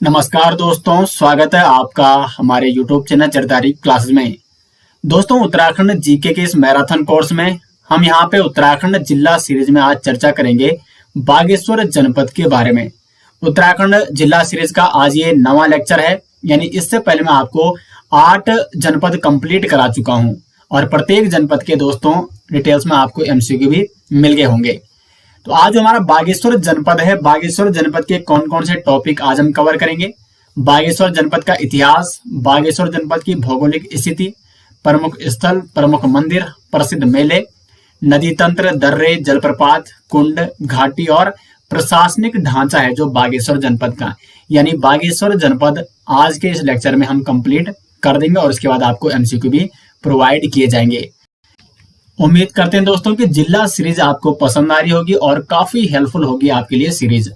नमस्कार दोस्तों, स्वागत है आपका हमारे YouTube चैनल जरदारी क्लासेस में। दोस्तों, उत्तराखंड जीके के इस मैराथन कोर्स में हम यहाँ पे उत्तराखंड जिला सीरीज में आज चर्चा करेंगे बागेश्वर जनपद के बारे में। उत्तराखंड जिला सीरीज का आज ये 9वां लेक्चर है, यानी इससे पहले मैं आपको 8 जनपद कंप्लीट करा चुका हूँ और प्रत्येक जनपद के दोस्तों डिटेल्स में आपको एमसीक्यू भी मिल गए होंगे। तो आज हमारा बागेश्वर जनपद है। बागेश्वर जनपद के कौन कौन से टॉपिक आज हम कवर करेंगे? बागेश्वर जनपद का इतिहास, बागेश्वर जनपद की भौगोलिक स्थिति, प्रमुख स्थल, प्रमुख मंदिर, प्रसिद्ध मेले, नदी तंत्र, दर्रे, जलप्रपात, कुंड, घाटी और प्रशासनिक ढांचा है जो बागेश्वर जनपद का। यानी बागेश्वर जनपद आज के इस लेक्चर में हम कंप्लीट कर देंगे और उसके बाद आपको एमसीक्यू भी प्रोवाइड किए जाएंगे। उम्मीद करते हैं दोस्तों कि जिला सीरीज आपको पसंद आ रही होगी और काफी हेल्पफुल होगी आपके लिए सीरीज।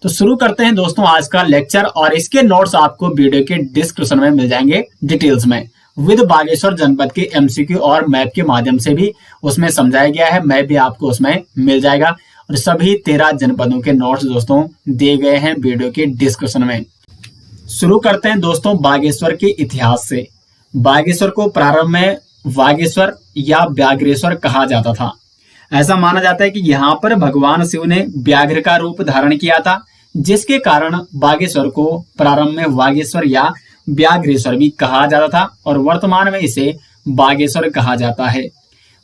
तो शुरू करते हैं दोस्तों आज का लेक्चर, और इसके नोट्स आपको वीडियो के डिस्क्रिप्शन में मिल जाएंगे डिटेल्स में, विद बागेश्वर जनपद के एमसीक्यू और मैप के माध्यम से भी उसमें समझाया गया है। मैप भी आपको उसमें मिल जाएगा और सभी 13 जनपदों के नोट्स दोस्तों दिए गए हैं वीडियो के डिस्क्रिप्शन में। शुरू करते हैं दोस्तों बागेश्वर के इतिहास से। बागेश्वर को प्रारंभ में वागेश्वर या व्याघ्रेश्वर कहा जाता था। ऐसा माना जाता है कि यहाँ पर भगवान शिव ने व्याघ्र का रूप धारण किया था, जिसके कारण बागेश्वर को प्रारंभ में वागेश्वर या व्याघ्रेश्वर भी कहा जाता था और वर्तमान में इसे बागेश्वर कहा जाता है।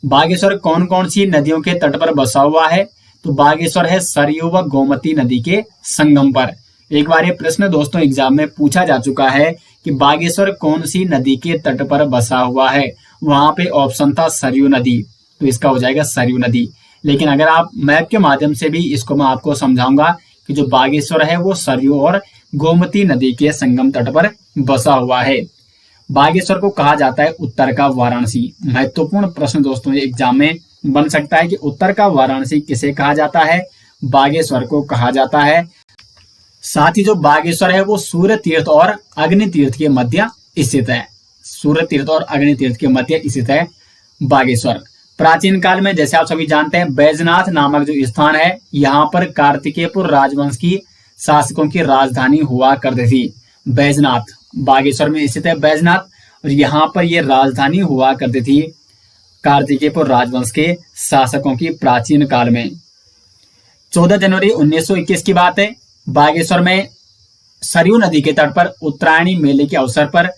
बागेश्वर कौन कौन सी नदियों के तट पर बसा हुआ है? तो बागेश्वर है सरयू व गोमती नदी के संगम पर। एक बार ये प्रश्न दोस्तों एग्जाम में पूछा जा चुका है कि बागेश्वर कौन सी नदी के तट पर बसा हुआ है। वहां पे ऑप्शन था सरयू नदी, तो इसका हो जाएगा सरयू नदी। लेकिन अगर आप मैप के माध्यम से भी इसको मैं आपको समझाऊंगा कि जो बागेश्वर है वो सरयू और गोमती नदी के संगम तट पर बसा हुआ है। बागेश्वर को कहा जाता है उत्तर का वाराणसी। महत्वपूर्ण प्रश्न दोस्तों एग्जाम में बन सकता है कि उत्तर का वाराणसी किसे कहा जाता है? बागेश्वर को कहा जाता है। साथ ही जो बागेश्वर है वो सूर्य तीर्थ और अग्नि तीर्थ के मध्य स्थित है। सूर्य तीर्थ और अग्नि तीर्थ के मध्य स्थित है बागेश्वर। प्राचीन काल में जैसे आप सभी जानते हैं बैजनाथ नामक जो स्थान है, यहाँ पर कार्तिकेयपुर राजवंश की शासकों की राजधानी हुआ करती थी। बैजनाथ बागेश्वर में स्थित है बैजनाथ, और यहाँ पर यह राजधानी हुआ करती थी कार्तिकेयपुर राजवंश के शासकों की प्राचीन काल में। 14 जनवरी 1921 की बात है। बागेश्वर में सरयू नदी के तट पर उत्तरायणी मेले के अवसर पर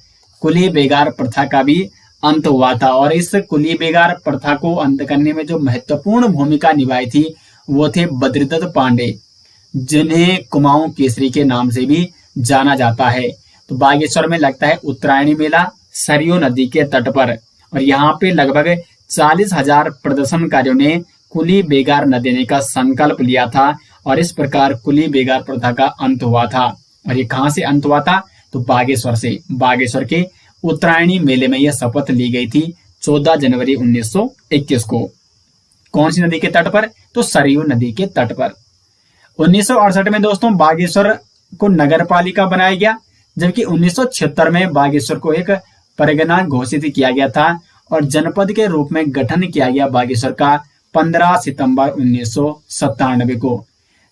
कुली बेगार प्रथा का भी अंत हुआ था, और इस कुली बेगार प्रथा को अंत करने में जो महत्वपूर्ण भूमिका निभाई थी वो थे बद्रीदत्त पांडे, जिन्हें कुमाऊं केसरी के नाम से भी जाना जाता है। तो बागेश्वर में लगता है उत्तरायणी मेला सरयू नदी के तट पर, और यहाँ पे लगभग 40,000 प्रदर्शनकारियों ने कुली बेगार न देने का संकल्प लिया था, और इस प्रकार कुली बेगार प्रथा का अंत हुआ था। और ये कहां से अंत हुआ था? तो बागेश्वर से। बागेश्वर के उत्तरायणी मेले में यह शपथ ली गई थी 14 जनवरी 1921 को। कौन सी नदी के तट पर? तो सरयू नदी के तट पर। 1968 में दोस्तों बागेश्वर को नगर पालिका बनाया गया, जबकि 1976 में बागेश्वर को एक परगना घोषित किया गया था और जनपद के रूप में गठन किया गया बागेश्वर का 15 सितंबर 1997 को।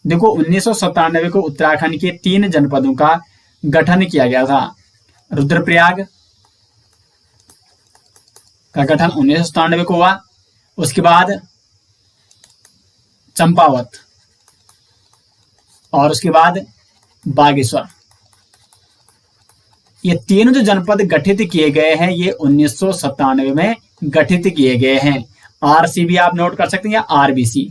देखो 1997 को उत्तराखंड के 3 जनपदों का गठन किया गया था। रुद्रप्रयाग का गठन 1997 को हुआ, उसके बाद चंपावत और उसके बाद बागेश्वर। ये तीनों जो जनपद गठित किए गए हैं ये 1997 में गठित किए गए हैं। आरसीबी आप नोट कर सकते हैं या आरबीसी,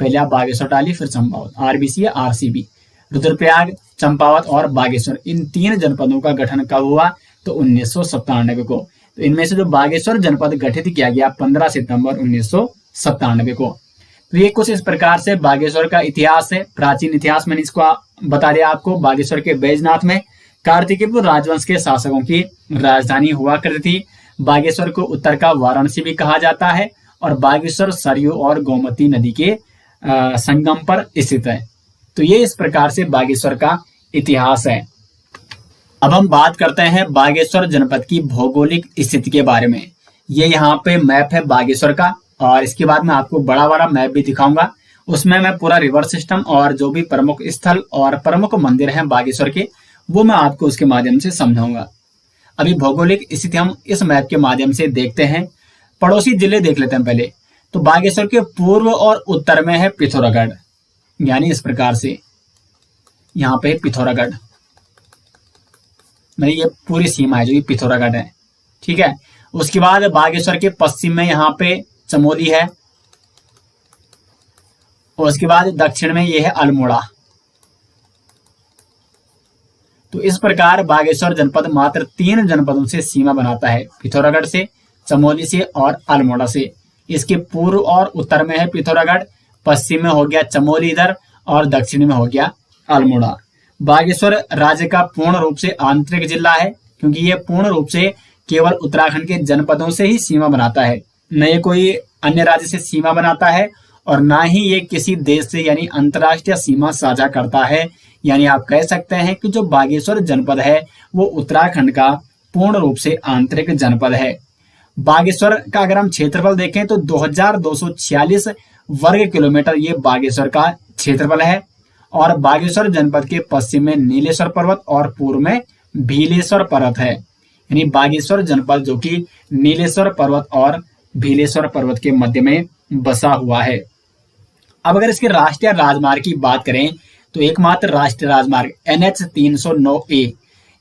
पहले आप बागेश्वर डालिए फिर चंपावत, आरबीसी या आरसीबी। रुद्रप्रयाग, चंपावत और बागेश्वर, इन 3 जनपदों का गठन कब हुआ? तो 1997 को। तो इनमें से जो बागेश्वर जनपद गठित किया गया 15 सितंबर 1997 को। तो ये कुछ इस प्रकार से बागेश्वर का इतिहास है। प्राचीन इतिहास मैंने इसको बता दिया आपको। बागेश्वर के बैजनाथ में कार्तिकेयपुर राजवंश के शासकों की राजधानी हुआ करती थी। बागेश्वर को उत्तर का वाराणसी भी कहा जाता है, और बागेश्वर सरयू और गोमती नदी के संगम पर स्थित है। तो ये इस प्रकार से बागेश्वर का इतिहास है। अब हम बात करते हैं बागेश्वर जनपद की भौगोलिक स्थिति के बारे में। ये यहाँ पे मैप है बागेश्वर का, और इसके बाद मैं आपको बड़ा बड़ा मैप भी दिखाऊंगा। उसमें मैं पूरा रिवर सिस्टम और जो भी प्रमुख स्थल और प्रमुख मंदिर हैं बागेश्वर के वो मैं आपको उसके माध्यम से समझाऊंगा। अभी भौगोलिक स्थिति हम इस मैप के माध्यम से देखते हैं। पड़ोसी जिले देख लेते हैं पहले। तो बागेश्वर के पूर्व और उत्तर में है पिथौरागढ़, यानी इस प्रकार से यहाँ पे पिथौरागढ़, मतलब ये पूरी सीमा है जो ये पिथौरागढ़ है, ठीक है। उसके बाद बागेश्वर के पश्चिम में यहाँ पे चमोली है, और उसके बाद दक्षिण में ये है अल्मोड़ा। तो इस प्रकार बागेश्वर जनपद मात्र 3 जनपदों से सीमा बनाता है, पिथौरागढ़ से, चमोली से और अल्मोड़ा से। इसके पूर्व और उत्तर में है पिथौरागढ़, पश्चिम में हो गया चमोली इधर, और दक्षिण में हो गया अल्मोड़ा। बागेश्वर राज्य का पूर्ण रूप से आंतरिक जिला है, क्योंकि ये पूर्ण रूप से केवल उत्तराखंड के जनपदों से ही सीमा बनाता है, न ये कोई अन्य राज्य से सीमा बनाता है, और ना ही ये किसी देश से यानी अंतर्राष्ट्रीय सीमा साझा करता है। यानी आप कह सकते हैं कि जो बागेश्वर जनपद है वो उत्तराखंड का पूर्ण रूप से आंतरिक जनपद है। बागेश्वर का अगर हम क्षेत्रफल देखें तो 2246 वर्ग किलोमीटर ये बागेश्वर का क्षेत्रफल है, और बागेश्वर जनपद के पश्चिम में नीलेश्वर पर्वत और पूर्व में भीलेश्वर पर्वत है। यानी बागेश्वर जनपद जो कि नीलेश्वर पर्वत और भीलेश्वर पर्वत के मध्य में बसा हुआ है। अब अगर इसके राष्ट्रीय राजमार्ग की बात करें तो एकमात्र राष्ट्रीय राजमार्ग NH 309A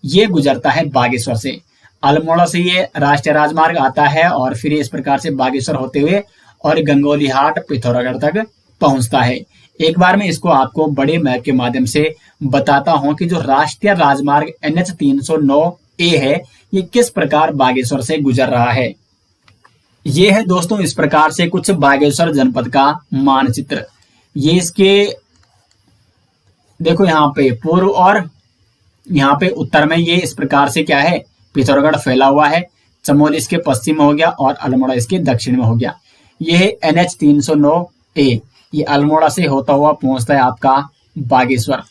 ये गुजरता है बागेश्वर से। अल्मोड़ा से ये राष्ट्रीय राजमार्ग आता है और फिर इस प्रकार से बागेश्वर होते हुए और गंगोलीहाट पिथौरागढ़ तक पहुंचता है। एक बार मैं इसको आपको बड़े मैप के माध्यम से बताता हूं कि जो राष्ट्रीय राजमार्ग NH 309A है ये किस प्रकार बागेश्वर से गुजर रहा है। ये है दोस्तों इस प्रकार से कुछ बागेश्वर जनपद का मानचित्र। ये इसके देखो यहाँ पे पूर्व और यहाँ पे उत्तर में ये इस प्रकार से क्या है, पिथौरागढ़ फैला हुआ है, चमोली इसके पश्चिम में हो गया और अल्मोड़ा इसके दक्षिण में हो गया। ये है NH 309A, ये अल्मोड़ा से होता हुआ पहुंचता है आपका बागेश्वर,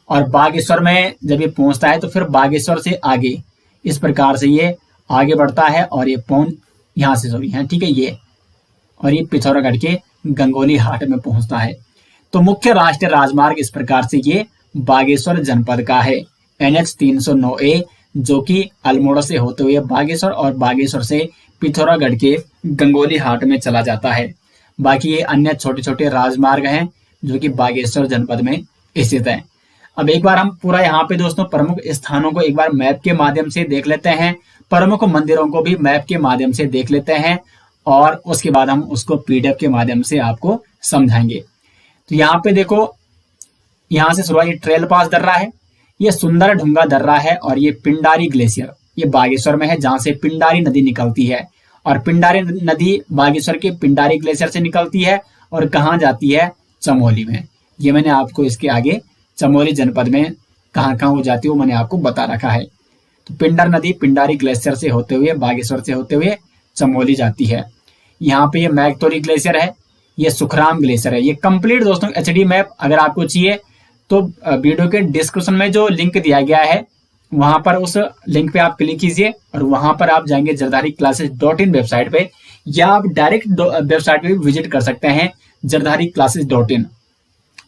और बागेश्वर में जब ये पहुंचता है तो फिर बागेश्वर से आगे इस प्रकार से ये आगे बढ़ता है और ये पहुंच यहाँ से सॉरी है, ठीक है, ये और ये पिथौरागढ़ के गंगोलीहाट में पहुंचता है। तो मुख्य राष्ट्रीय राजमार्ग इस प्रकार से ये बागेश्वर जनपद का है NH 309A, जो कि अल्मोड़ा से होते हुए बागेश्वर और बागेश्वर से पिथौरागढ़ के गंगोलीहाट में चला जाता है। बाकी ये अन्य छोटे छोटे राजमार्ग हैं जो कि बागेश्वर जनपद में स्थित है। अब एक बार हम पूरा यहाँ पे दोस्तों प्रमुख स्थानों को एक बार मैप के माध्यम से देख लेते हैं, प्रमुख मंदिरों को भी मैप के माध्यम से देख लेते हैं, और उसके बाद हम उसको PDF के माध्यम से आपको समझाएंगे। तो यहाँ पे देखो, यहाँ से शुरुआत, ये ट्रेल पास दर्रा है, ये सुंदर ढूंगा दर्रा है, और ये पिंडारी ग्लेशियर ये बागेश्वर में है जहां से पिंडारी नदी निकलती है, और पिंडारी नदी बागेश्वर के पिंडारी ग्लेशियर से निकलती है और कहाँ जाती है, चमोली में। ये मैंने आपको इसके आगे चमोली जनपद में कहाँ कहाँ हो जाती है वो मैंने आपको बता रखा है। तो पिंडर नदी पिंडारी ग्लेशियर से होते हुए बागेश्वर से होते हुए चमोली जाती है। यहाँ पे ये मैगतोरी ग्लेशियर है, ये सुखराम ग्लेशियर है। ये कंप्लीट दोस्तों HD मैप अगर आपको चाहिए तो वीडियो के डिस्क्रिप्शन में जो लिंक दिया गया है वहां पर उस लिंक पे आप क्लिक कीजिए, और वहां पर आप जाएंगे जरधारीक्लासेस.in वेबसाइट पे, या आप डायरेक्ट वेबसाइट पे विजिट कर सकते हैं जरधारीक्लासेस.in।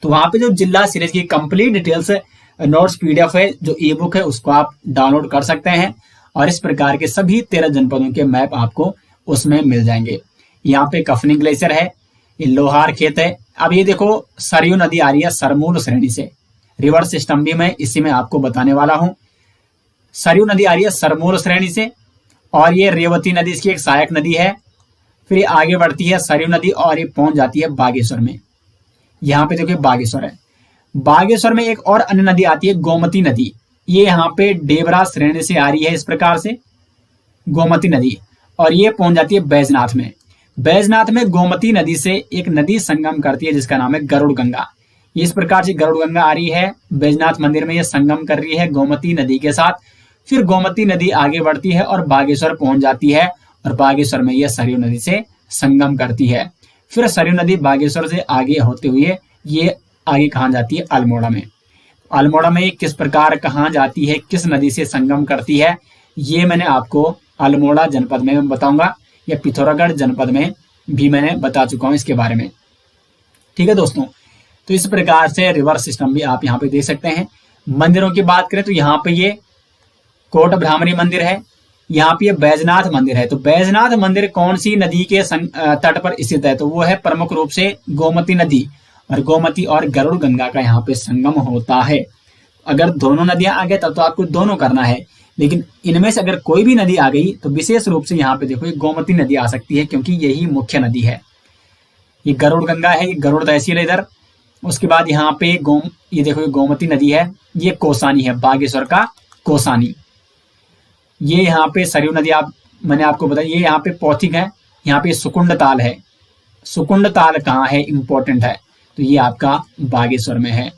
तो वहां पे जो जिला सीरीज की कंप्लीट डिटेल्स नोट्स PDF है, जो ई-बुक है, उसको आप डाउनलोड कर सकते हैं, और इस प्रकार के सभी 13 जनपदों के मैप आपको उसमें मिल जाएंगे। यहाँ पे कफनी ग्लेशियर है, ये लोहार खेत है। अब ये देखो सरयू नदी आ रही है सरमूल श्रेणी से, रिवर सिस्टम भी मैं इसी में आपको बताने वाला हूँ। सरयू नदी आ रही है सरमूल श्रेणी से, और ये रेवती नदी इसकी एक सहायक नदी है। फिर ये आगे बढ़ती है सरयू नदी और ये पहुंच जाती है बागेश्वर में। यहाँ पे देखिए बागेश्वर है, बागेश्वर में एक और अन्य नदी आती है गोमती नदी, ये यहाँ पे डेबरा श्रेणी से आ रही है इस प्रकार से गोमती नदी, और ये पहुंच जाती है बैजनाथ में। बैजनाथ में गोमती नदी से एक नदी संगम करती है जिसका नाम है गरुड़ गंगा। इस प्रकार से गरुड़ गंगा आ रही है बैजनाथ मंदिर में, ये संगम कर रही है गोमती नदी के साथ। फिर गोमती नदी आगे बढ़ती है और बागेश्वर पहुंच जाती है, और बागेश्वर में यह सरयू नदी से संगम करती है। फिर सरयू नदी बागेश्वर से आगे होते हुए ये आगे कहाँ जाती है, अल्मोड़ा में। अल्मोड़ा में किस प्रकार कहाँ जाती है, किस नदी से संगम करती है, ये मैंने आपको अल्मोड़ा जनपद में बताऊंगा, या पिथौरागढ़ जनपद में भी मैंने बता चुका हूँ इसके बारे में। ठीक है दोस्तों, तो इस प्रकार से रिवर सिस्टम भी आप यहाँ पे देख सकते हैं। मंदिरों की बात करें तो यहाँ पे ये कोट भ्रामरी मंदिर है, यहाँ पे ये बैजनाथ मंदिर है। तो बैजनाथ मंदिर कौन सी नदी के तट पर स्थित है? तो वो है प्रमुख रूप से गोमती नदी, और गोमती और गरुड़ गंगा का यहाँ पे संगम होता है। अगर दोनों नदियां आ गए तब तो आपको दोनों करना है, लेकिन इनमें से अगर कोई भी नदी आ गई तो विशेष रूप से यहाँ पे देखो ये गोमती नदी आ सकती है, क्योंकि यही मुख्य नदी है। ये गरुड़ गंगा है, ये गरुड़ तहसील है इधर। उसके बाद यहाँ पे ये देखो ये गोमती नदी है, ये कोसानी है, बागेश्वर का कोसानी। ये यहाँ पे सरयू नदी मैंने आपको बताया, ये यहाँ पे पौथिक है। यहाँ पे सुकुंड ताल है। सुकुंड ताल कहाँ है, इंपॉर्टेंट है, तो ये आपका बागेश्वर में है।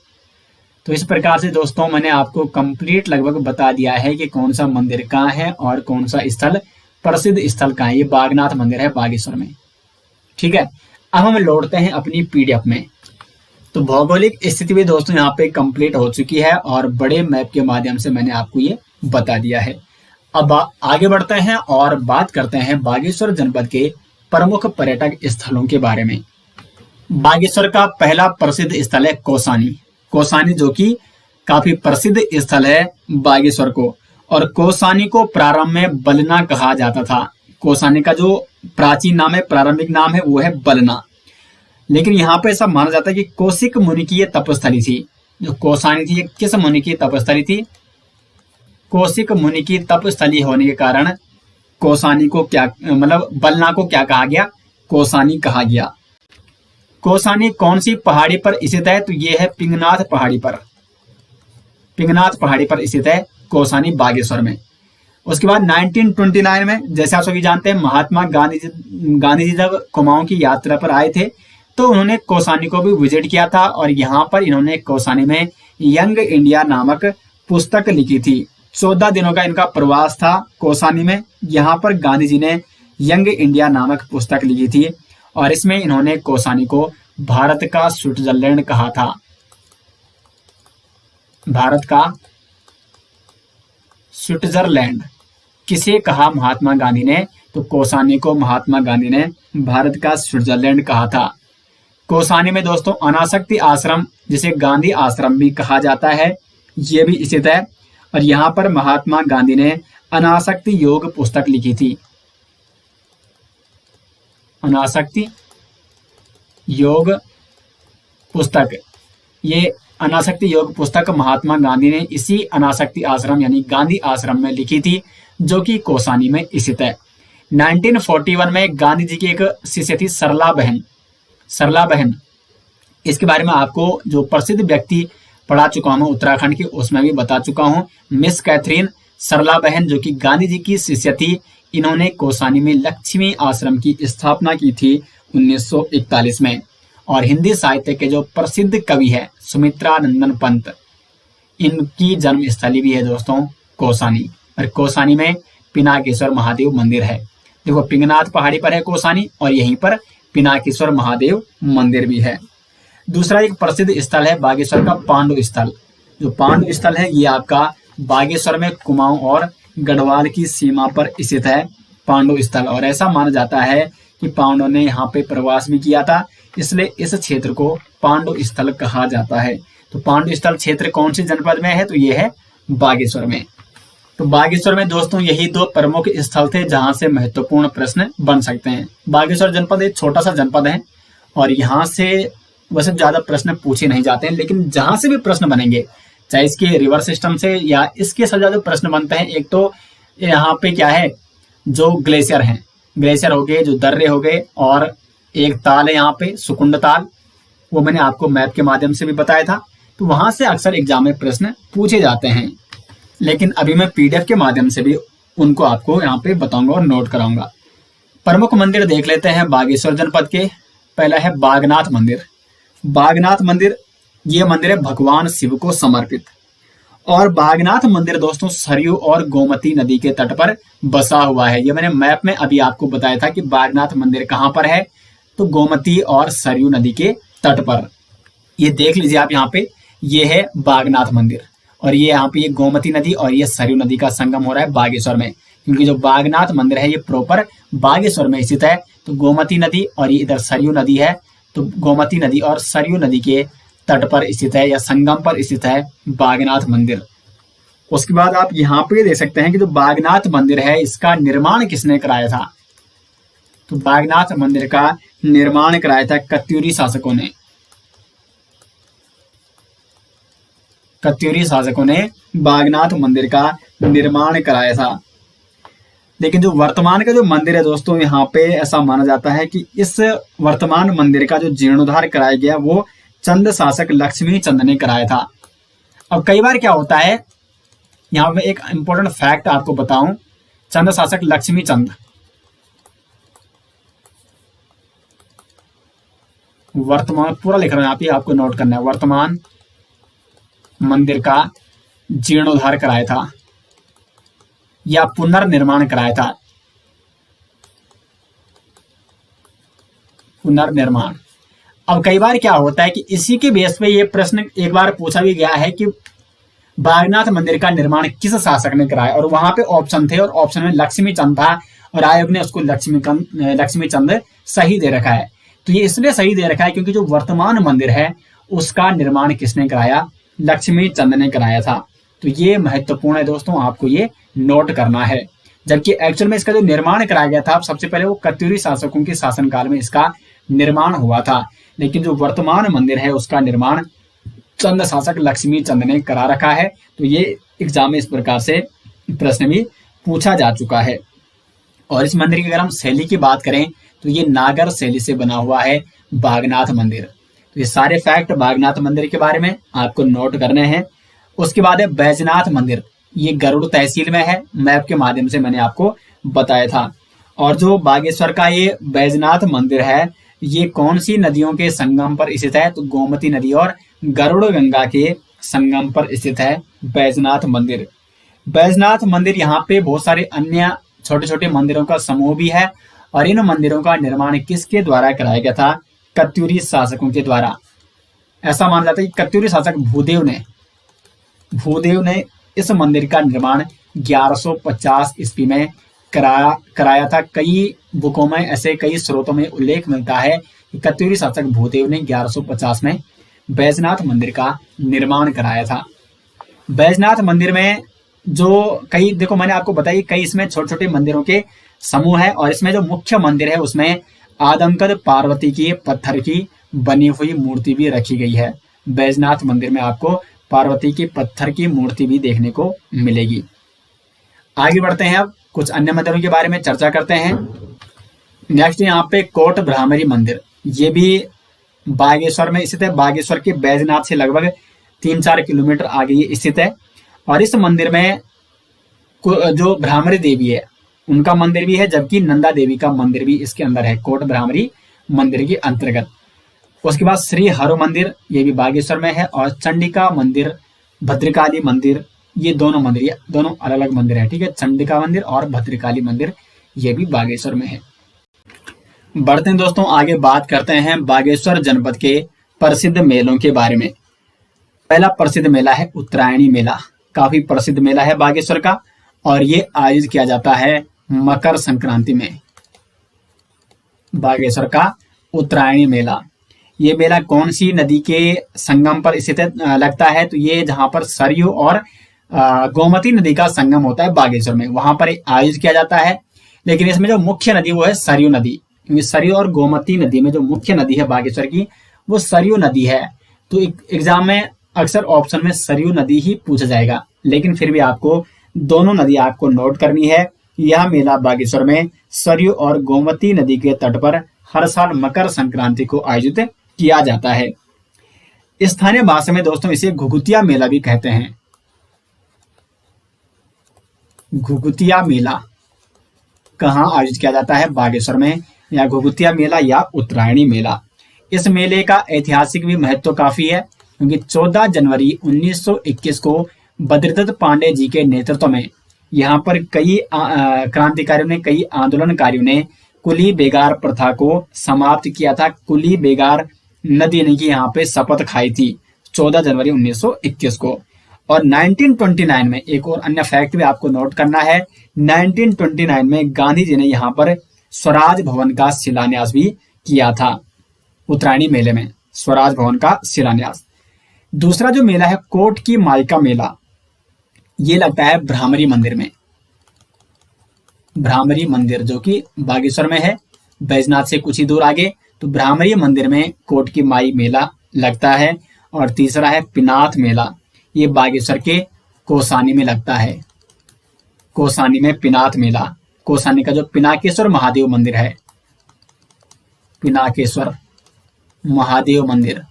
तो इस प्रकार से दोस्तों मैंने आपको कंप्लीट लगभग बता दिया है कि कौन सा मंदिर कहाँ है और कौन सा स्थल प्रसिद्ध स्थल कहाँ है। ये बागनाथ मंदिर है बागेश्वर में। ठीक है, अब हम लौटते हैं अपनी पीडीएफ में। तो भौगोलिक स्थिति भी दोस्तों यहाँ पे कंप्लीट हो चुकी है और बड़े मैप के माध्यम से मैंने आपको ये बता दिया है। अब आगे बढ़ते हैं और बात करते हैं बागेश्वर जनपद के प्रमुख पर्यटक स्थलों के बारे में। बागेश्वर का पहला प्रसिद्ध स्थल है कोसानी। कोसानी जो कि काफी प्रसिद्ध स्थल है बागेश्वर को, और कोसानी को प्रारंभ में बलना कहा जाता था। कोसानी का जो प्राचीन नाम है, प्रारंभिक नाम है, वो है बलना। लेकिन यहाँ पे ऐसा माना जाता है कि कौशिक मुनि की ये तपस्थली थी। जो कोसानी थी ये किस मुनि की तपस्थली थी? कौशिक मुनि की तपस्थली होने के कारण कोसानी को क्या मतलब बलना को क्या कहा गया? कोसानी कहा गया। कोसानी कौन सी पहाड़ी पर स्थित है? तो ये है पिंगनाथ पहाड़ी पर। पिंगनाथ पहाड़ी पर स्थित है कोसानी बागेश्वर में। उसके बाद 1929 में, जैसे आप सभी जानते हैं, महात्मा गांधी जी जब कुमाऊं की यात्रा पर आए थे तो उन्होंने कोसानी को भी विजिट किया था, और यहाँ पर इन्होंने कोसानी में यंग इंडिया नामक पुस्तक लिखी थी। 14 दिनों का इनका प्रवास था कोसानी में। यहाँ पर गांधी जी ने यंग इंडिया नामक पुस्तक लिखी थी, और इसमें इन्होंने कोसानी को भारत का स्विट्जरलैंड कहा था। भारत का स्विट्जरलैंड किसे कहा महात्मा गांधी ने? तो कोसानी को महात्मा गांधी ने भारत का स्विट्जरलैंड कहा था। कोसानी में दोस्तों अनासक्ति आश्रम, जिसे गांधी आश्रम भी कहा जाता है, ये भी स्थित है, और यहाँ पर महात्मा गांधी ने अनासक्ति योग पुस्तक लिखी थी। अनासक्ति योग पुस्तक, ये अनासक्ति योग पुस्तक महात्मा गांधी ने इसी अनासक्ति आश्रम यानी गांधी आश्रम में लिखी थी, जो कि कोसानी में स्थित है। 1941 में गांधी जी की एक शिष्य थी सरला बहन। सरला बहन, इसके बारे में आपको जो प्रसिद्ध व्यक्ति पढ़ा चुका हूं उत्तराखंड की, उसमें भी बता चुका हूं। मिस कैथरीन सरला बहन, जो कि गांधी जी की शिष्य थी, इन्होंने कोसानी में लक्ष्मी आश्रम की स्थापना की थी 1941 में। और हिंदी साहित्य के जो प्रसिद्ध कवि है सुमित्रा नंदन पंत, इनकी जन्मस्थली भी है दोस्तों कोसानी। और कोसानी में पिनाकेश्वर महादेव मंदिर है। देखो पिंगनाथ पहाड़ी पर है कोसानी, और यहीं पर पिनाकेश्वर महादेव मंदिर भी है। दूसरा एक प्रसिद्ध स्थल है बागेश्वर का पांडु स्थल। जो पांडु स्थल है ये आपका बागेश्वर में कुमाऊं और गढ़वाल की सीमा पर स्थित है पांडु स्थल, और ऐसा माना जाता है कि पांडवों ने यहाँ पे प्रवास भी किया था, इसलिए इस क्षेत्र को पांडु स्थल कहा जाता है। तो पांडु स्थल क्षेत्र कौन से जनपद में है? तो ये है बागेश्वर में। तो बागेश्वर में दोस्तों यही दो प्रमुख स्थल थे जहां से महत्वपूर्ण प्रश्न बन सकते हैं। बागेश्वर जनपद एक छोटा सा जनपद है, और यहाँ से वैसे ज्यादा प्रश्न पूछे नहीं जाते हैं, लेकिन जहां से भी प्रश्न बनेंगे, चाहे इसके रिवर सिस्टम से या इसके सब ज्यादा प्रश्न बनते हैं। एक तो यहाँ पे क्या है, जो ग्लेशियर हैं, ग्लेशियर हो गए, जो दर्रे हो गए, और एक ताल है यहाँ पे सुकुंड ताल, वो मैंने आपको मैप के माध्यम से भी बताया था। तो वहां से अक्सर एग्जाम में प्रश्न पूछे जाते हैं, लेकिन अभी मैं पीडीएफ के माध्यम से भी उनको आपको यहाँ पे बताऊंगा और नोट कराऊंगा। प्रमुख मंदिर देख लेते हैं बागेश्वर जनपद के। पहला है बागनाथ मंदिर। बागनाथ मंदिर, ये मंदिर है भगवान शिव को समर्पित। और बागनाथ मंदिर दोस्तों सरयू और गोमती नदी के तट पर बसा हुआ है। ये मैंने मैप में अभी आपको बताया था कि बागनाथ मंदिर कहाँ पर है, तो गोमती और सरयू नदी के तट पर। ये देख लीजिए आप यहाँ पे, ये है बागनाथ मंदिर, और ये यहाँ पे ये गोमती नदी और ये सरयू नदी का संगम हो रहा है बागेश्वर में, क्योंकि जो बागनाथ मंदिर है ये प्रॉपर बागेश्वर में स्थित है। तो गोमती नदी और ये इधर सरयू नदी है, तो गोमती नदी और सरयू नदी के तट पर स्थित है या संगम पर स्थित है बागनाथ मंदिर। उसके बाद आप यहाँ पे देख सकते हैं कि जो बागनाथ मंदिर है इसका निर्माण किसने कराया था। तो बागनाथ मंदिर का निर्माण कराया था कत्यूरी शासकों ने। कत्यूरी शासकों ने बागनाथ मंदिर का निर्माण कराया था। लेकिन जो वर्तमान का जो मंदिर है दोस्तों, यहाँ पे ऐसा माना जाता है कि इस वर्तमान मंदिर का जो जीर्णोद्धार कराया गया वो चंद शासक लक्ष्मी चंद ने कराया था। अब कई बार क्या होता है, यहाँ पे एक इंपॉर्टेंट फैक्ट आपको बताऊं, चंद शासक लक्ष्मी चंद वर्तमान, पूरा लिख रहा हूं यहाँ पे, आपको नोट करना है, वर्तमान मंदिर का जीर्णोद्धार कराया था या पुनर्निर्माण कराया था। पुनर्निर्माण। अब कई बार क्या होता है कि इसी के बेस पे ये प्रश्न एक बार पूछा भी गया है कि बागनाथ मंदिर का निर्माण किस शासक ने कराया, और वहां पे ऑप्शन थे और ऑप्शन में लक्ष्मी चंद था और आयोग ने उसको लक्ष्मी चंद सही दे रखा है। तो ये इसलिए सही दे रखा है क्योंकि जो वर्तमान मंदिर है उसका निर्माण किसने कराया, लक्ष्मी चंद ने कराया था। तो ये महत्वपूर्ण है दोस्तों, आपको ये नोट करना है। जबकि एक्चुअल में इसका जो निर्माण कराया गया था सबसे पहले वो कत्यूरी शासकों के शासनकाल में इसका निर्माण हुआ था, लेकिन जो वर्तमान मंदिर है उसका निर्माण चंद शासक लक्ष्मी चंद ने करा रखा है। तो ये एग्जाम में इस प्रकार से प्रश्न भी पूछा जा चुका है। और इस मंदिर की अगर हम शैली की बात करें तो ये नागर शैली से बना हुआ है बागनाथ मंदिर। तो ये सारे फैक्ट बागनाथ मंदिर के बारे में आपको नोट करने हैं। उसके बाद है बैजनाथ मंदिर, ये गरुड़ तहसील में है, मैप के माध्यम से मैंने आपको बताया था। और जो बागेश्वर का ये बैजनाथ मंदिर है ये कौन सी नदियों के संगम पर स्थित है, तो गोमती नदी और गरुड़ गंगा के संगम पर स्थित है बैजनाथ मंदिर। बैजनाथ मंदिर यहाँ पे बहुत सारे अन्य छोटे छोटे मंदिरों का समूह भी है और इन मंदिरों का निर्माण किसके द्वारा कराया गया था, कत्यूरी शासकों के द्वारा। ऐसा माना जाता है कि कत्यूरी शासक भूदेव ने इस मंदिर का निर्माण 1150 ईस्वी में कराया था। कई बुकों में ऐसे कई स्रोतों में उल्लेख मिलता है कि कत्यूरी शासक भूदेव ने 1150 में बैजनाथ मंदिर का निर्माण कराया था। बैजनाथ मंदिर में जो कई, देखो मैंने आपको बताया कई इसमें छोटे छोटे मंदिरों के समूह है और इसमें जो मुख्य मंदिर है उसमें आदमकद पार्वती की पत्थर की बनी हुई मूर्ति भी रखी गई है। बैजनाथ मंदिर में आपको पार्वती की पत्थर की मूर्ति भी देखने को मिलेगी। आगे बढ़ते हैं, अब कुछ अन्य मंदिरों के बारे में चर्चा करते हैं। नेक्स्ट यहाँ पे कोट भ्रामरी मंदिर, ये भी बागेश्वर में स्थित है। बागेश्वर के बैजनाथ से लगभग 3-4 किलोमीटर आगे ये स्थित है। और इस मंदिर में जो भ्रामरी देवी है उनका मंदिर भी है, जबकि नंदा देवी का मंदिर भी इसके अंदर है, कोट भ्रामरी मंदिर के अंतर्गत। उसके बाद श्री हरो मंदिर, ये भी बागेश्वर में है। और चंडिका मंदिर, भद्रकाली मंदिर, ये दोनों मंदिर, ये दोनों अलग अलग मंदिर है, ठीक है। चंडिका मंदिर और भद्रकाली मंदिर ये भी बागेश्वर में है। बढ़ते हैं दोस्तों आगे, बात करते हैं बागेश्वर जनपद के प्रसिद्ध मेलों के बारे में। पहला प्रसिद्ध मेला है उत्तरायणी मेला, काफी प्रसिद्ध मेला है बागेश्वर का और ये आयोजित किया जाता है मकर संक्रांति में। बागेश्वर का उत्तरायणी मेला, ये मेला कौन सी नदी के संगम पर स्थित लगता है, तो ये जहां पर सरयू और गोमती नदी का संगम होता है बागेश्वर में, वहां पर आयोजित किया जाता है। लेकिन इसमें जो मुख्य नदी वो है सरयू नदी, क्योंकि सरयू और गोमती नदी में जो मुख्य नदी है बागेश्वर की वो सरयू नदी है। तो एग्जाम में अक्सर ऑप्शन में सरयू नदी ही पूछा जाएगा, लेकिन फिर भी आपको दोनों नदी आपको नोट करनी है। यह मेला बागेश्वर में सरयू और गोमती नदी के तट पर हर साल मकर संक्रांति को आयोजित किया जाता है। स्थानीय भाषा में दोस्तों इसे घुघुतिया मेला भी कहते हैं। घुघुतिया मेला कहाँ आयोजित किया जाता है, बागेश्वर में, या घुघुतिया मेला या उत्तरायणी मेला। इस मेले का ऐतिहासिक भी महत्व काफी है, क्योंकि 14 जनवरी 1921 को बद्रीदत्त पांडे जी के नेतृत्व में यहाँ पर कई क्रांतिकारियों ने, कई आंदोलनकारियों ने कुली बेगार प्रथा को समाप्त किया था। कुली बेगार न देने की यहाँ पे शपथ खाई थी 14 जनवरी 1921 को। और 1929 में एक और अन्य फैक्ट भी आपको नोट करना है, 1929 में गांधी जी ने यहाँ पर स्वराज भवन का शिलान्यास भी किया था। उत्तरायणी मेले में स्वराज भवन का शिलान्यास दूसरा जो मेला है कोट की माई का मेला, ये लगता है भ्रामरी मंदिर में। भ्रामरी मंदिर जो कि बागेश्वर में है, बैजनाथ से कुछ ही दूर आगे। तो भ्रामरी मंदिर में कोट की माई मेला लगता है। और तीसरा है पिनाथ मेला, ये बागेश्वर के कोसानी में लगता है। कोसानी में पिनाथ मेला, कोसानी का जो पिनाकेश्वर महादेव मंदिर है, पिनाकेश्वर महादेव मंदिर,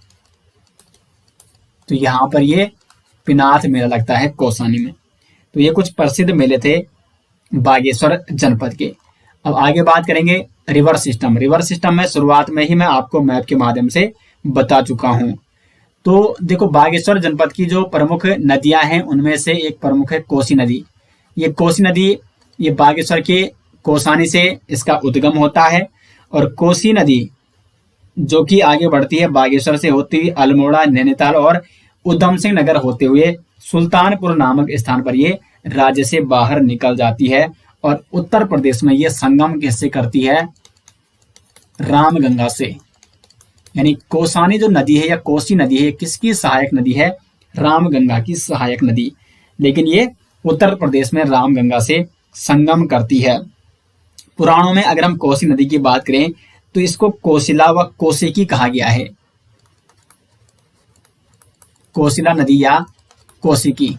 तो यहां पर ये पिनाथ मेला लगता है कोसानी में। तो ये कुछ प्रसिद्ध मेले थे बागेश्वर जनपद के। अब आगे बात करेंगे रिवर सिस्टम। रिवर सिस्टम में शुरुआत में ही मैं आपको मैप के माध्यम से बता चुका हूं। तो देखो बागेश्वर जनपद की जो प्रमुख नदियां हैं उनमें से एक प्रमुख है कोसी नदी। ये कोसी नदी ये बागेश्वर के कोसानी से इसका उद्गम होता है। और कोसी नदी जो कि आगे बढ़ती है बागेश्वर से होती हुई अल्मोड़ा, नैनीताल और उधम सिंह नगर होते हुए सुल्तानपुर नामक स्थान पर ये राज्य से बाहर निकल जाती है। और उत्तर प्रदेश में ये संगम किससे करती है? रामगंगा से। यानी कोसानी जो नदी है या कोसी नदी है, किसकी सहायक नदी है? रामगंगा की सहायक नदी। लेकिन ये उत्तर प्रदेश में रामगंगा से संगम करती है। पुराणों में अगर हम कोसी नदी की बात करें तो इसको कोसिला व कोसिकी कहा गया है। कोसिला नदी या कोसिकी,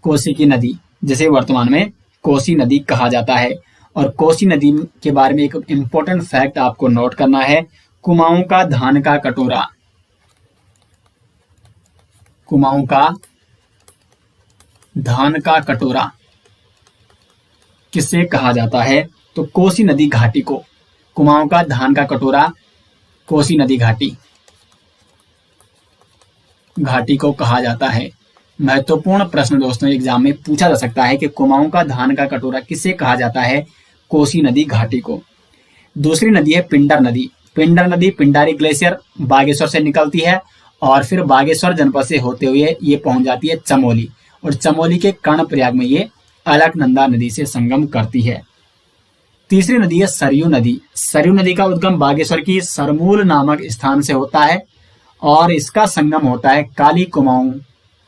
कोसिकी नदी जिसे वर्तमान में कोसी नदी कहा जाता है। और कोसी नदी के बारे में एक इंपॉर्टेंट फैक्ट आपको नोट करना है, कुमाऊं का धान का कटोरा। कुमाऊं का धान का कटोरा किससे कहा जाता है? तो कोसी नदी घाटी को। कुमाऊं का धान का कटोरा कोसी नदी घाटी को कहा जाता है। महत्वपूर्ण प्रश्न दोस्तों एग्जाम में पूछा जा सकता है कि कुमाऊं का धान का कटोरा किसे कहा जाता है? कोसी नदी घाटी को। दूसरी नदी है पिंडर नदी। पिंडर नदी पिंडारी ग्लेशियर बागेश्वर से निकलती है और फिर बागेश्वर जनपद से होते हुए ये पहुंच जाती है चमोली। और चमोली के कर्णप्रयाग में ये अलकनंदा नदी से संगम करती है। तीसरी नदी है सरयू नदी। सरयू नदी का उद्गम बागेश्वर की सरमूल नामक स्थान से होता है और इसका संगम होता है काली कुमाऊं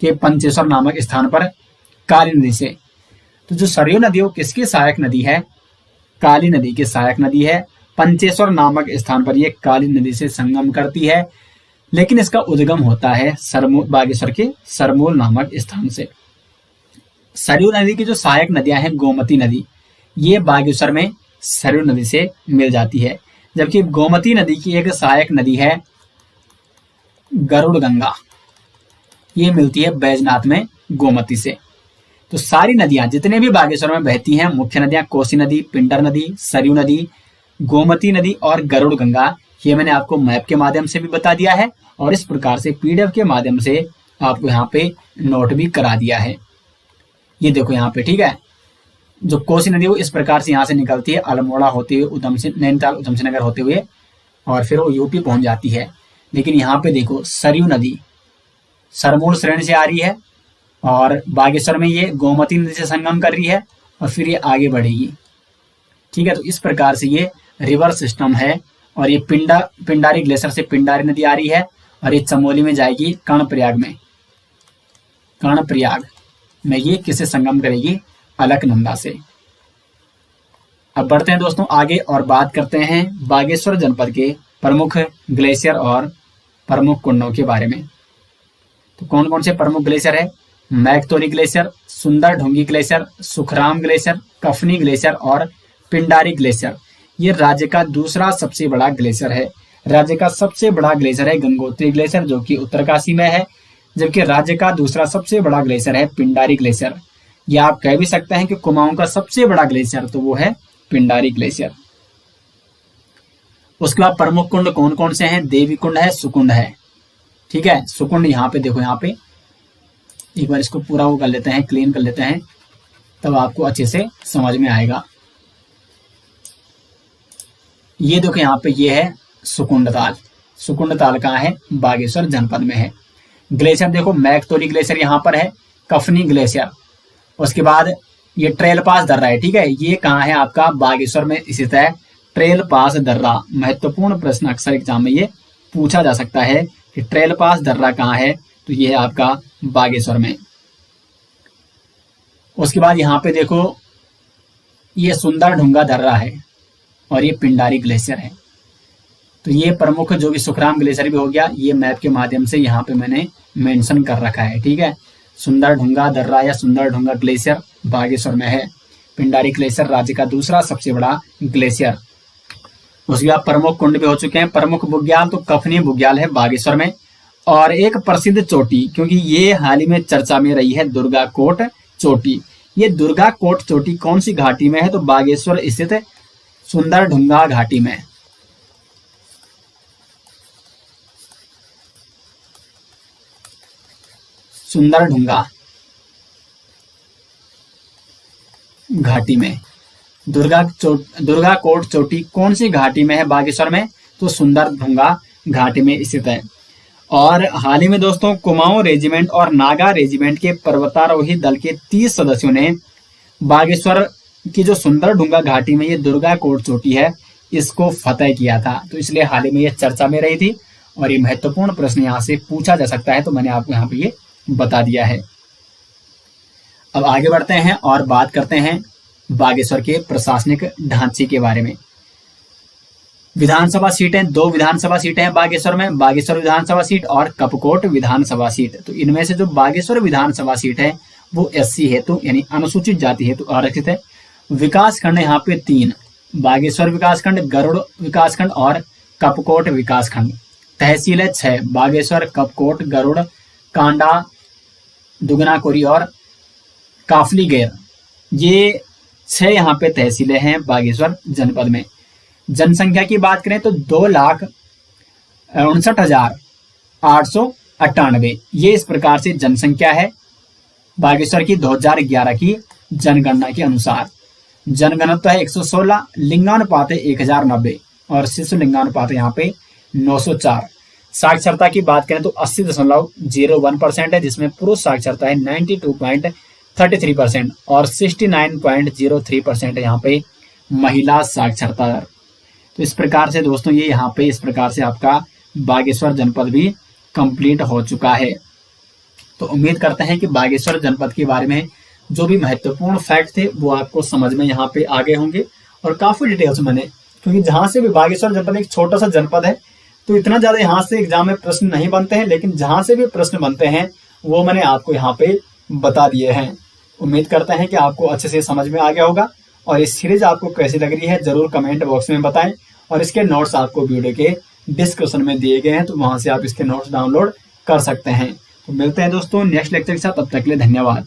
के पंचेश्वर नामक स्थान पर काली नदी से। तो जो सरयू नदी वो किसकी सहायक नदी है? काली नदी की सहायक नदी है। पंचेश्वर नामक स्थान पर यह काली नदी से संगम करती है, लेकिन इसका उद्गम होता है बागेश्वर के सरमूल नामक स्थान से। सरयू नदी की जो सहायक नदियां हैं गोमती नदी, ये बागेश्वर में सरयू नदी से मिल जाती है। जबकि गोमती नदी की एक सहायक नदी है गरुड़ गंगा, ये मिलती है बैजनाथ में गोमती से। तो सारी नदियां जितने भी बागेश्वर में बहती हैं, मुख्य नदियां कोसी नदी, पिंडर नदी, सरयू नदी, गोमती नदी और गरुड़ गंगा, ये मैंने आपको मैप के माध्यम से भी बता दिया है और इस प्रकार से पीडीएफ के माध्यम से आपको यहाँ पे नोट भी करा दिया है। ये देखो यहाँ पे, ठीक है। जो कोसी नदी वो इस प्रकार से यहाँ से निकलती है अल्मोड़ा होते हुए उधम सिंह, नैनीताल उधम सिंह नगर होते हुए और फिर वो यूपी पहुंच जाती है। लेकिन यहाँ पे देखो सरयू नदी सरमूल श्रेणी से आ रही है और बागेश्वर में ये गोमती नदी से संगम कर रही है और फिर ये आगे बढ़ेगी, ठीक है। तो इस प्रकार से ये रिवर सिस्टम है और ये पिंडारी ग्लेशियर से पिंडारी नदी आ रही है और ये चमोली में जाएगी कर्णप्रयाग में ये किसे संगम करेगी? अलकनंदा से। अब बढ़ते हैं दोस्तों आगे और बात करते हैं बागेश्वर जनपद के प्रमुख ग्लेशियर और प्रमुख कुंडों के बारे में। तो कौन कौन से प्रमुख ग्लेशियर है? Maiktoli glacier, Sunderdhunga glacier, Sukhram glacier, Kafni glacier और पिंडारी ग्लेशियर। ये राज्य का दूसरा सबसे बड़ा ग्लेशियर है। राज्य का सबसे बड़ा ग्लेशियर है गंगोत्री ग्लेशियर जो कि उत्तरकाशी में है, जबकि राज्य का दूसरा सबसे बड़ा ग्लेशियर है पिंडारी ग्लेशियर। या आप कह भी सकते हैं कि कुमाऊं का सबसे बड़ा ग्लेशियर तो वो है पिंडारी ग्लेशियर। उसके बाद प्रमुख कुंड कौन कौन से हैं? देवी कुंड है, सुकुंड है, ठीक है। सुकुंड यहाँ पे देखो, यहाँ पे एक बार इसको पूरा वो कर लेते हैं, क्लीन कर लेते हैं, तब आपको अच्छे से समझ में आएगा। ये देखो यहाँ पे ये है सुकुंड ताल। सुकुंड ताल कहाँ है? बागेश्वर जनपद में है। ग्लेशियर देखो मैकतोली ग्लेशियर यहाँ पर है, कफनी ग्लेशियर, उसके बाद ये ट्रेल पास दर्रा है, ठीक है। ये कहाँ है? आपका बागेश्वर में स्थित है ट्रेल पास दर्रा। महत्वपूर्ण प्रश्न अक्सर एग्जाम में ये पूछा जा सकता है कि ट्रेल पास दर्रा कहाँ है, तो ये है आपका बागेश्वर में। उसके बाद यहाँ पे देखो ये सुंदर ढूंगा दर्रा है और ये पिंडारी ग्लेशियर है। तो ये प्रमुख जो कि सुखराम ग्लेशियर भी हो गया, ये मैप के माध्यम से यहाँ पे मैंने मेंशन कर रखा है। ठीक है, सुंदर ढूंगा दर्रा या सुंदर ढूंगा ग्लेशियर बागेश्वर में है। पिंडारी ग्लेशियर राज्य का दूसरा सबसे बड़ा ग्लेशियर। उसके बाद प्रमुख कुंड भी हो चुके हैं। प्रमुख बुग्याल तो कफनी बुग्याल है बागेश्वर में। और एक प्रसिद्ध चोटी, क्योंकि ये हाल ही में चर्चा में रही है, दुर्गा कोट चोटी। ये दुर्गा कोट चोटी कौन सी घाटी में है, तो बागेश्वर स्थित सुंदर ढूंगा घाटी में। सुंदर ढूंगा घाटी में। दुर्गा कोट चोटी कौन सी घाटी में है बागेश्वर में, तो सुंदर ढूंगा घाटी में स्थित है। और हाल ही में दोस्तों कुमाऊं रेजिमेंट और नागा रेजिमेंट के पर्वतारोही दल के 30 सदस्यों ने बागेश्वर की जो सुंदर ढूंगा घाटी में ये दुर्गा कोट चोटी है, इसको फतेह किया था। तो इसलिए हाल ही में ये चर्चा में रही थी और ये महत्वपूर्ण प्रश्न यहाँ से पूछा जा सकता है, तो मैंने आपको यहाँ पे ये बता दिया है। अब आगे बढ़ते हैं और बात करते हैं बागेश्वर के प्रशासनिक ढांचे के बारे में। विधानसभा सीटें, 2 विधानसभा सीटें हैं बागेश्वर में, बागेश्वर विधानसभा सीट और कपकोट विधानसभा सीट। तो इनमें से जो बागेश्वर विधानसभा सीट है वो SC हेतु यानी अनुसूचित जाति हेतु आरक्षित है। विकास खंड यहाँ पे 3, बागेश्वर विकास खंड, गरुड़ विकास खंड और कपकोट विकास खंड। तहसील है 6, बागेश्वर, कपकोट, गरुड़, कांडा, दुगनाकोरी और काफलीगैर। ये 6 यहाँ पे तहसीलें हैं बागेश्वर जनपद में। जनसंख्या की बात करें तो 2,59,898 ये इस प्रकार से जनसंख्या है बागेश्वर की 2011 की जनगणना के अनुसार। जनगणना है 116, लिंगानुपात है 1090 और शिशु लिंगानुपात यहाँ पे 904। साक्षरता की बात करें तो 80.01% है, जिसमें पुरुष साक्षरता है 92.33% और 69.03% है यहाँ पे महिला साक्षरता दर। तो इस प्रकार से दोस्तों ये यहाँ पे इस प्रकार से आपका बागेश्वर जनपद भी कंप्लीट हो चुका है। तो उम्मीद करते हैं कि बागेश्वर जनपद के बारे में जो भी महत्वपूर्ण फैक्ट थे वो आपको समझ में यहाँ पे आ गए होंगे। और काफी डिटेल्स मैंने, क्योंकि जहां से भी बागेश्वर जनपद एक छोटा सा जनपद है तो इतना ज्यादा यहाँ से एग्जाम में प्रश्न नहीं बनते हैं, लेकिन जहां से भी प्रश्न बनते हैं वो मैंने आपको यहाँ पे बता दिए हैं। उम्मीद करते हैं कि आपको अच्छे से समझ में आ गया होगा। और इस सीरीज आपको कैसी लग रही है जरूर कमेंट बॉक्स में बताएं। और इसके नोट्स आपको वीडियो के डिस्क्रिप्शन में दिए गए हैं, तो वहां से आप इसके नोट्स डाउनलोड कर सकते हैं। तो मिलते हैं दोस्तों नेक्स्ट लेक्चर के साथ, तब तक के लिए धन्यवाद।